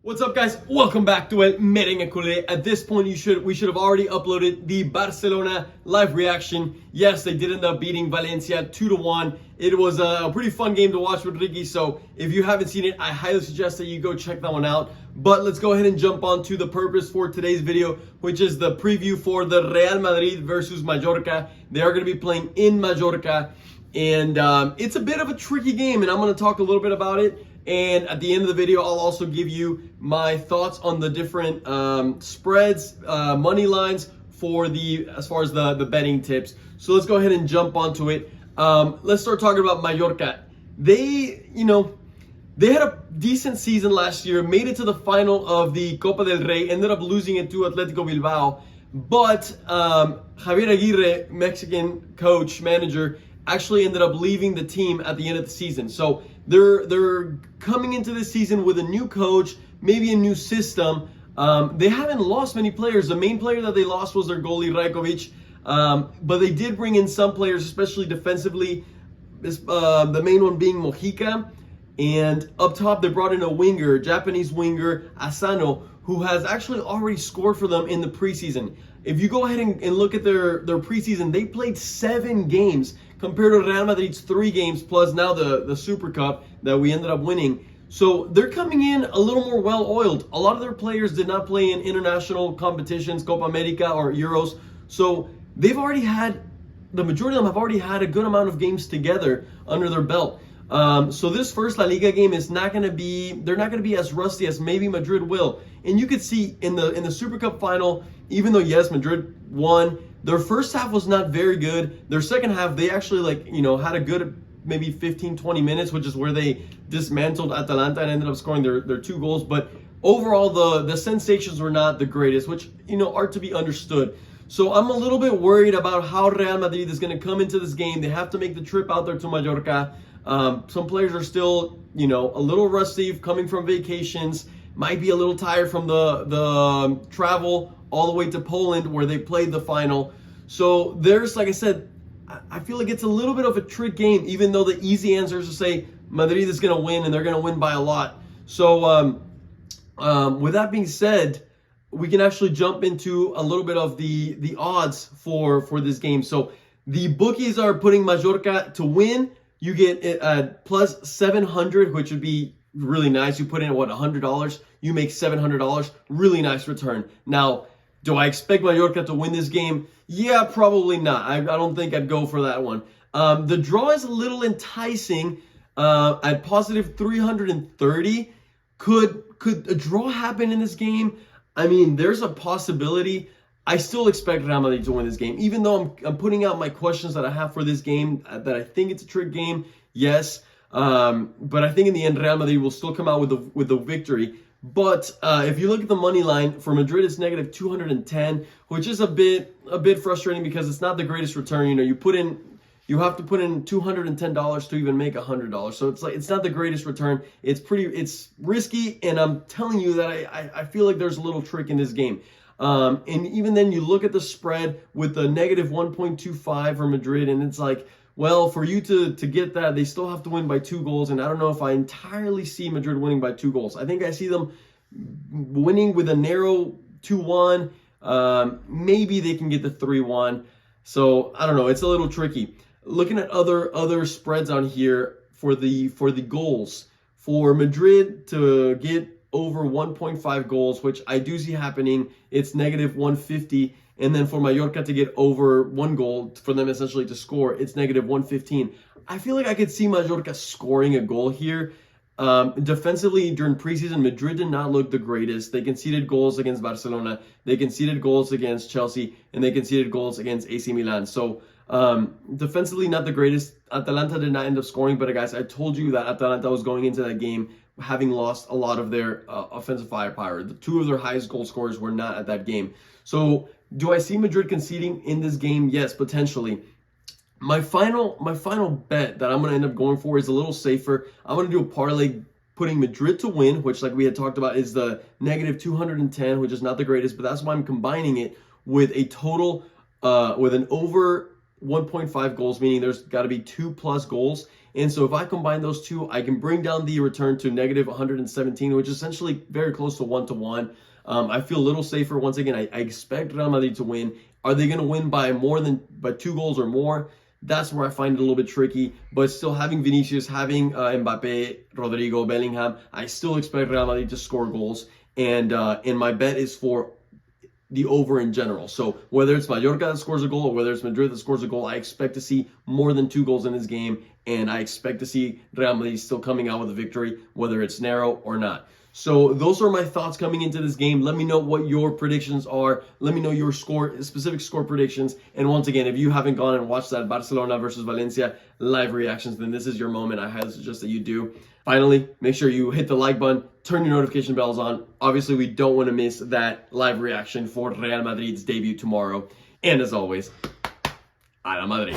What's up, guys? Welcome back to El Merengue. At this point, we should have already uploaded the Barcelona live reaction. Yes, they did end up beating Valencia 2-1. It was a pretty fun game to watch with Ricky, so if you haven't seen it, I highly suggest that you go check that one out. But let's go ahead and jump on to the purpose for today's video, which is the preview for the Real Madrid versus Mallorca. They are going to be playing in Mallorca, and it's a bit of a tricky game, and I'm going to talk a little bit about it. And at the end of the video, I'll also give you my thoughts on the different spreads, money lines for as far as the betting tips. So let's go ahead and jump onto it. Let's start talking about Mallorca. They had a decent season last year, made it to the final of the Copa del Rey, ended up losing it to Atletico Bilbao. But Javier Aguirre, Mexican coach, manager, actually ended up leaving the team at the end of the season. So they're coming into this season with a new coach, maybe a new system. They haven't lost many players. The main player that they lost was their goalie, Rajkovic. But they did bring in some players, especially defensively, the main one being Mojica. And up top, they brought in a winger, Japanese winger, Asano, who has actually already scored for them in the preseason. If you go ahead and look at their preseason, they played 7 games compared to Real Madrid's 3 games, plus now the Super Cup that we ended up winning. So they're coming in a little more well-oiled. A lot of their players did not play in international competitions, Copa America or Euros. So they've already had, the majority of them have already had a good amount of games together under their belt. So this first La Liga game is not going to be, they're not going to be as rusty as maybe Madrid will. And you could see in the Super Cup final, even though yes, Madrid won, their first half was not very good. Their second half, they actually had a good maybe 15-20 minutes, which is where they dismantled Atalanta and ended up scoring their 2 goals. But overall, the sensations were not the greatest, which are to be understood. So I'm a little bit worried about how Real Madrid is going to come into this game. They have to make the trip out there to Mallorca. Some players are still, a little rusty coming from vacations, might be a little tired from the travel all the way to Poland where they played the final. So there's, like I said, I feel like it's a little bit of a trick game, even though the easy answer is to say Madrid is going to win and they're going to win by a lot. So with that being said, we can actually jump into a little bit of the odds for this game. So the bookies are putting Mallorca to win. You get it at plus 700, which would be really nice. You put in $100, you make $700. Really nice return. Now, do I expect Mallorca to win this game? Yeah, probably not. I don't think I'd go for that one. The draw is a little enticing at positive 330. Could a draw happen in this game? I mean, there's a possibility. I still expect Real Madrid to win this game, even though I'm putting out my questions that I have for this game, that I think it's a trick game. Yes, but I think in the end, Real Madrid will still come out with the victory. But if you look at the money line for Madrid, it's negative 210, which is a bit frustrating because it's not the greatest return. You have to put in $210 to even make $100. So it's not the greatest return. It's risky, and I'm telling you that I feel like there's a little trick in this game. And even then, you look at the spread with the negative 1.25 for Madrid, and it's like, well, for you to get that, they still have to win by 2 goals, and I don't know if I entirely see Madrid winning by 2 goals. I think I see them winning with a narrow 2-1. Maybe they can get the 3-1. So I don't know. It's a little tricky. Looking at other spreads on here for the goals, for Madrid to get over 1.5 goals, which I do see happening, it's negative 150. And then for Mallorca to get over 1 goal, for them essentially to score, it's negative 115. I feel like I could see Mallorca scoring a goal here. Defensively, during preseason, Madrid did not look the greatest. They conceded goals against Barcelona, they conceded goals against Chelsea, and they conceded goals against AC Milan. So defensively, not the greatest. Atalanta did not end up scoring, but guys, I told you that Atalanta was going into that game having lost a lot of their offensive firepower. The 2 of their highest goal scorers were not at that game. So do I see Madrid conceding in this game? Yes, potentially. My final bet that I'm going to end up going for is a little safer. I'm going to do a parlay putting Madrid to win, which, like we had talked about, is the negative 210, which is not the greatest, but that's why I'm combining it with a total, with an over 1.5 goals, meaning there's got to be 2+ goals. And so if I combine those two, I can bring down the return to negative 117, which is essentially very close to 1-1. I feel a little safer. Once again, I expect Real Madrid to win. Are they going to win by 2 goals or more? That's where I find it a little bit tricky. But still, having Vinicius, having Mbappe, Rodrigo, Bellingham, I still expect Real Madrid to score goals. And my bet is for the over in general. So whether it's Mallorca that scores a goal or whether it's Madrid that scores a goal, I expect to see more than 2 goals in this game. And I expect to see Real Madrid still coming out with a victory, whether it's narrow or not. So those are my thoughts coming into this game. Let me know what your predictions are. Let me know your specific score predictions. And once again, if you haven't gone and watched that Barcelona versus Valencia live reactions, then this is your moment. I highly suggest that you do. Finally, make sure you hit the like button, turn your notification bells on. Obviously, we don't want to miss that live reaction for Real Madrid's debut tomorrow. And as always, a la Madrid.